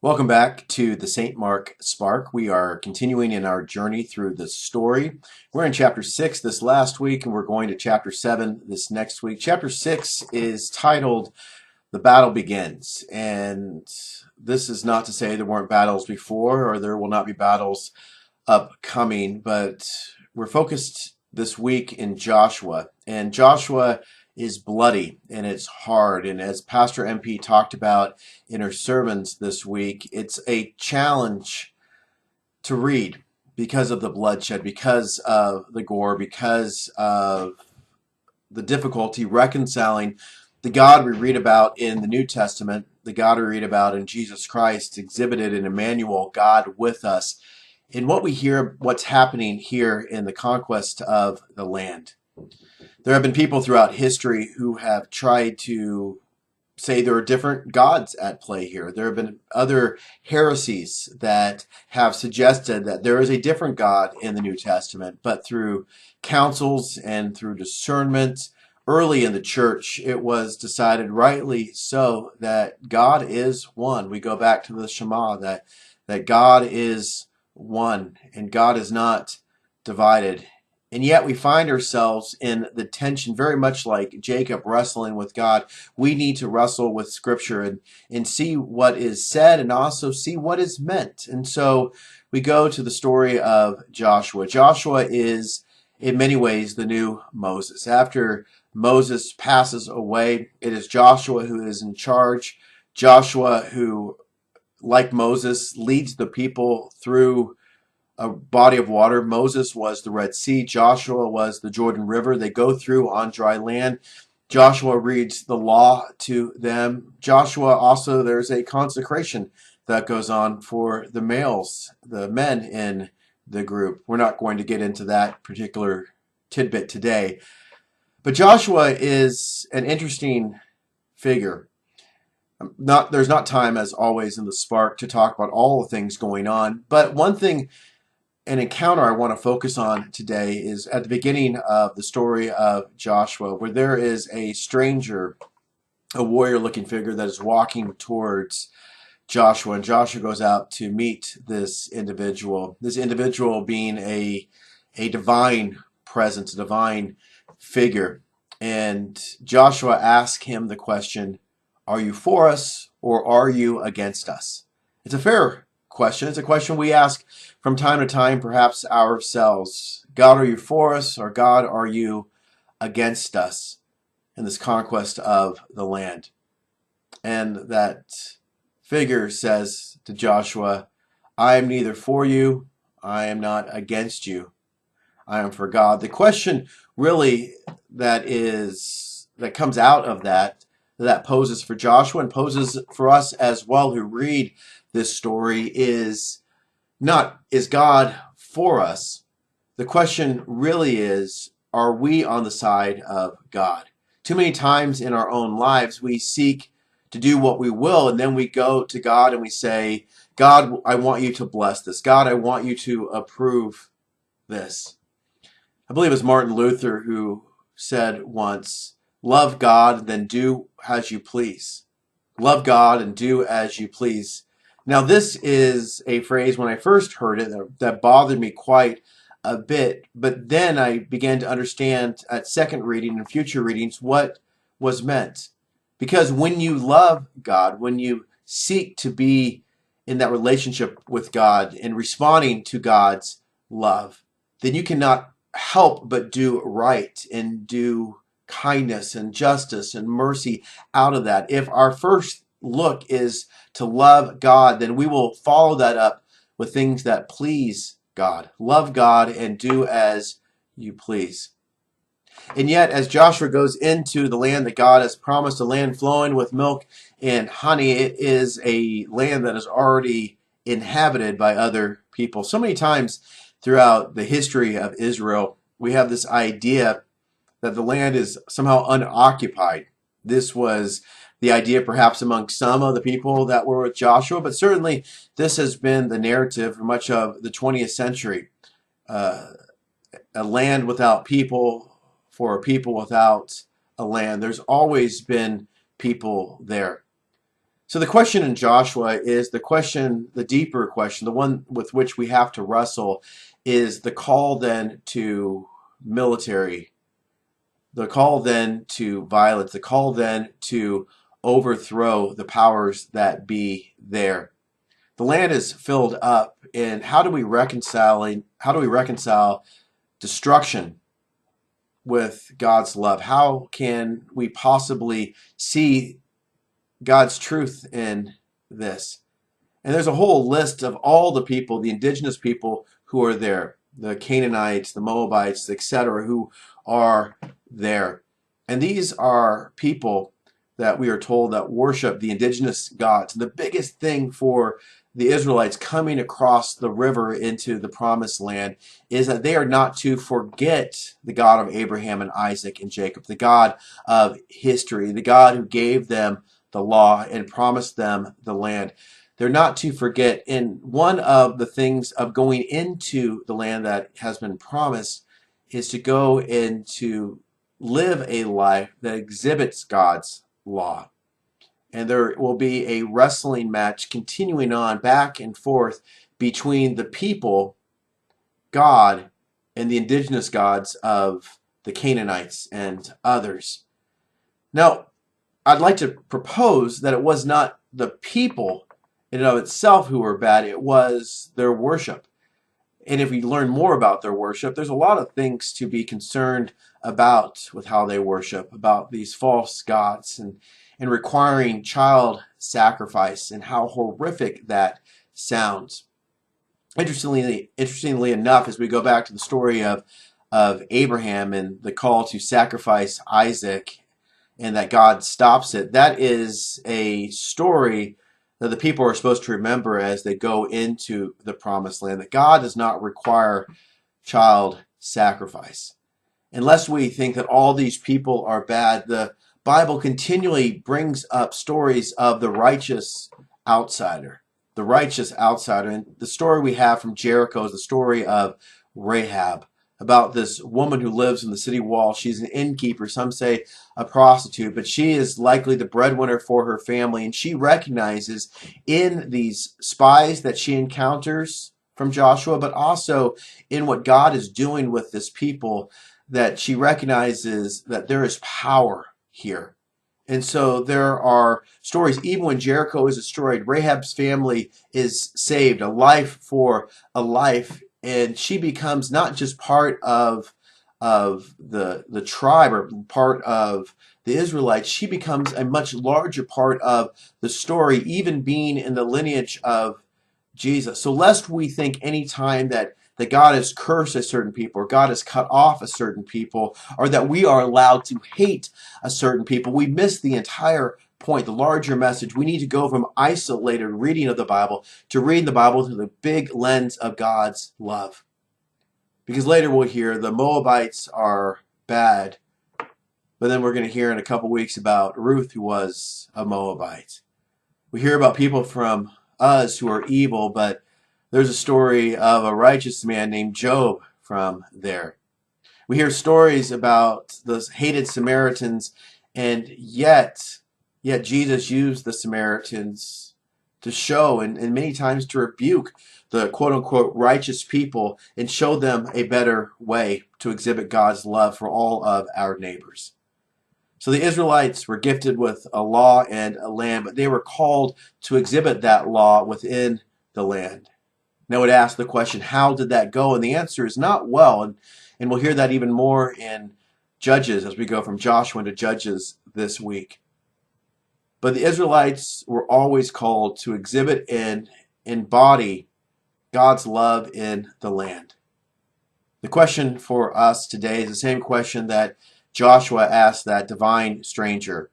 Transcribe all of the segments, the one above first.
Welcome back to the St. Mark Spark. We are continuing in our journey through the story. We're in chapter 6 this last week, and we're going to chapter 7 this next week. Chapter 6 is titled The Battle Begins. And this is not to say there weren't battles before or there will not be battles upcoming, but we're focused this week in Joshua. And Joshua is bloody and it's hard. And as Pastor MP talked about in her sermons this week, it's a challenge to read because of the bloodshed, because of the gore, because of the difficulty reconciling the God we read about in the New Testament, the God we read about in Jesus Christ, exhibited in Emmanuel, God with us, in what we hear, what's happening here in the conquest of the land. There have been people throughout history who have tried to say there are different gods at play here. There have been other heresies that have suggested that there is a different God in the New Testament, but through councils and through discernment, early in the church, it was decided, rightly so, that God is one. We go back to the Shema, that God is one and God is not divided. And yet we find ourselves in the tension, very much like Jacob wrestling with God. We need to wrestle with Scripture and see what is said and also see what is meant. And so we go to the story of Joshua. Joshua is, in many ways, the new Moses. After Moses passes away, it is Joshua who is in charge. Joshua who, like Moses, leads the people through a body of water. Moses was the Red Sea. Joshua was the Jordan River. They go through on dry land. Joshua reads the law to them. Joshua also, there's a consecration that goes on for the males, the men in the group. We're not going to get into that particular tidbit today. But Joshua is an interesting figure. There's not time, as always, in the Spark to talk about all the things going on. But one thing, an encounter I want to focus on today is at the beginning of the story of Joshua, where there is a stranger, a warrior-looking figure that is walking towards Joshua, and Joshua goes out to meet this individual being a divine presence, a divine figure. And Joshua asks him the question, are you for us or are you against us? It's a fair question. It's a question we ask from time to time, perhaps ourselves. God, are you for us, or God, are you against us in this conquest of the land? And that figure says to Joshua, I am neither for you, I am not against you, I am for God. The question really that comes out of that poses for Joshua and poses for us as well who read this story is not, is God for us? The question really is, are we on the side of God? Too many times in our own lives, we seek to do what we will, and then we go to God and we say, God, I want you to bless this. God, I want you to approve this. I believe it was Martin Luther who said once, love God, then do as you please. Love God and do as you please. Now, this is a phrase, when I first heard it, that bothered me quite a bit. But then I began to understand at second reading and future readings what was meant. Because when you love God, when you seek to be in that relationship with God and responding to God's love, then you cannot help but do right and do kindness and justice and mercy out of that. If our first look is to love God, then we will follow that up with things that please God. Love God and do as you please. And yet, as Joshua goes into the land that God has promised, a land flowing with milk and honey, it is a land that is already inhabited by other people. So many times throughout the history of Israel, we have this idea that the land is somehow unoccupied. This was the idea perhaps among some of the people that were with Joshua, but certainly this has been the narrative for much of the 20th century. A land without people, for a people without a land. There's always been people there. So the question in Joshua is the question, the deeper question, the one with which we have to wrestle is the call then to military, the call then to violence, the call then to overthrow the powers that be there. The land is filled up, and how do we reconcile destruction with God's love? How can we possibly see God's truth in this? And there's a whole list of all the people, the indigenous people who are there, the Canaanites, the Moabites, etc., who are there. And these are people that we are told that worship the indigenous gods. And the biggest thing for the Israelites coming across the river into the promised land is that they are not to forget the God of Abraham and Isaac and Jacob, the God of history, the God who gave them the law and promised them the land. They're not to forget. And one of the things of going into the land that has been promised is to go and to live a life that exhibits God's law. And there will be a wrestling match continuing on back and forth between the people, God, and the indigenous gods of the Canaanites and others. Now, I'd like to propose that it was not the people in and of itself who were bad, it was their worship. And if we learn more about their worship, there's a lot of things to be concerned about with how they worship, about these false gods and requiring child sacrifice and how horrific that sounds. Interestingly enough, as we go back to the story of Abraham and the call to sacrifice Isaac and that God stops it, that is a story that the people are supposed to remember as they go into the promised land, that God does not require child sacrifice. Unless we think that all these people are bad, the Bible continually brings up stories of the righteous outsider. The righteous outsider. And the story we have from Jericho is the story of Rahab, about this woman who lives in the city wall. She's an innkeeper, some say a prostitute, but she is likely the breadwinner for her family. And she recognizes in these spies that she encounters from Joshua, but also in what God is doing with this people, that she recognizes that there is power here. And so there are stories, even when Jericho is destroyed, Rahab's family is saved, a life for a life, and she becomes not just part of the tribe or part of the Israelites, she becomes a much larger part of the story, even being in the lineage of Jesus. So lest we think any time that God has cursed a certain people, or God has cut off a certain people, or that we are allowed to hate a certain people, we miss the entire point, the larger message. We need to go from isolated reading of the Bible to reading the Bible through the big lens of God's love. Because later we'll hear the Moabites are bad, but then we're going to hear in a couple weeks about Ruth, who was a Moabite. We hear about people from us who are evil, but there's a story of a righteous man named Job from there. We hear stories about those hated Samaritans, and yet Jesus used the Samaritans to show and many times to rebuke the quote-unquote righteous people and show them a better way to exhibit God's love for all of our neighbors. So the Israelites were gifted with a law and a land, but they were called to exhibit that law within the land. Now, I would ask the question, how did that go? And the answer is not well. And we'll hear that even more in Judges as we go from Joshua to Judges this week. But the Israelites were always called to exhibit and embody God's love in the land. The question for us today is the same question that Joshua asked that divine stranger.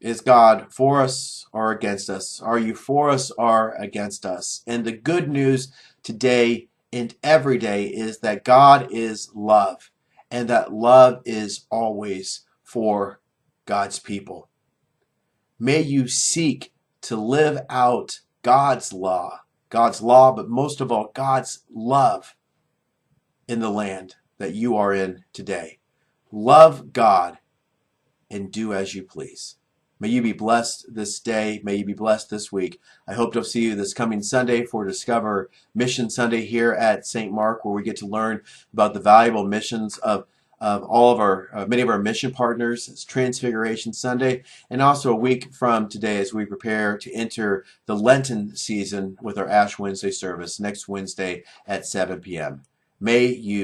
Is God for us or against us? Are you for us or against us? And the good news today and every day is that God is love, and that love is always for God's people. May you seek to live out God's law, but most of all, God's love in the land that you are in today. Love God and do as you please. May you be blessed this day. May you be blessed this week. I hope to see you this coming Sunday for Discover Mission Sunday here at St. Mark, where we get to learn about the valuable missions of all of our many of our mission partners. It's Transfiguration Sunday, and also a week from today as we prepare to enter the Lenten season with our Ash Wednesday service next Wednesday at 7 p.m. May you